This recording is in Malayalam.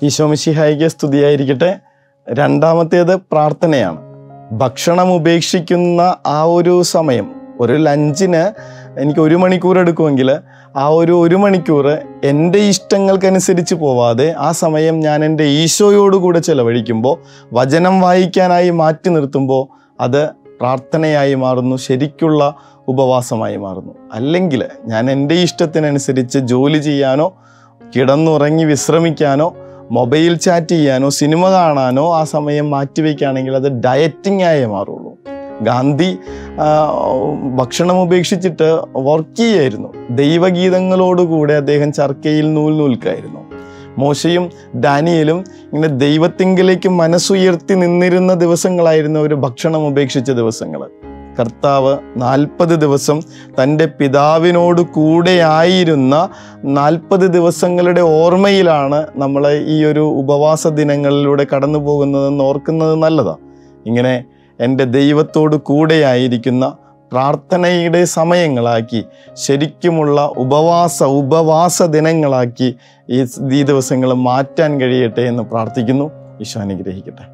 ഈശോ മിശിഹായിക്ക് സ്തുതിയായിരിക്കട്ടെ. രണ്ടാമത്തേത് പ്രാർത്ഥനയാണ്. ഭക്ഷണം ഉപേക്ഷിക്കുന്ന ആ ഒരു സമയം, ഒരു ലഞ്ചിന് എനിക്ക് 1 മണിക്കൂർ എടുക്കുമെങ്കിൽ ആ ഒരു മണിക്കൂർ എൻ്റെ ഇഷ്ടങ്ങൾക്കനുസരിച്ച് പോവാതെ ആ സമയം ഞാൻ എൻ്റെ ഈശോയോടുകൂടെ ചെലവഴിക്കുമ്പോൾ, വചനം വായിക്കാനായി മാറ്റി നിർത്തുമ്പോൾ അത് പ്രാർത്ഥനയായി മാറുന്നു, ശരിക്കുള്ള ഉപവാസമായി മാറുന്നു. അല്ലെങ്കിൽ ഞാൻ എൻ്റെ ഇഷ്ടത്തിനനുസരിച്ച് ജോലി ചെയ്യാനോ കിടന്നുറങ്ങി വിശ്രമിക്കാനോ മൊബൈൽ ചാറ്റ് ചെയ്യാനോ സിനിമ കാണാനോ ആ സമയം മാറ്റിവെക്കുകയാണെങ്കിൽ അത് ഡയറ്റിംഗ് ആയേ മാറുള്ളൂ. ഗാന്ധി ഭക്ഷണം ഉപേക്ഷിച്ചിട്ട് വർക്ക് ചെയ്യായിരുന്നു. ദൈവഗീതങ്ങളോടുകൂടെ അദ്ദേഹം ചർക്കയിൽ നൂൽക്കായിരുന്നു. മോശയും ദാനിയേലും ഇങ്ങനെ ദൈവത്തിങ്കിലേക്ക് മനസ്സുയർത്തി നിന്നിരുന്ന ദിവസങ്ങളായിരുന്നു ഒരു ഭക്ഷണം ഉപേക്ഷിച്ച ദിവസങ്ങൾ. കർത്താവ് 40 ദിവസം തൻ്റെ പിതാവിനോട് കൂടെയായിരുന്ന 40 ദിവസങ്ങളുടെ ഓർമ്മയിലാണ് നമ്മൾ ഈ ഒരു ഉപവാസ ദിനങ്ങളിലൂടെ കടന്നു പോകുന്നതെന്ന് ഓർക്കുന്നത് നല്ലതാണ്. ഇങ്ങനെ എൻ്റെ ദൈവത്തോട് കൂടെയായിരിക്കുന്ന പ്രാർത്ഥനയുടെ സമയങ്ങളാക്കി, ശരിക്കുമുള്ള ഉപവാസ ദിനങ്ങളാക്കി ഈ ദിവസങ്ങൾ മാറ്റാൻ കഴിയട്ടെ എന്ന് പ്രാർത്ഥിക്കുന്നു. ഈശോ അനുഗ്രഹിക്കട്ടെ.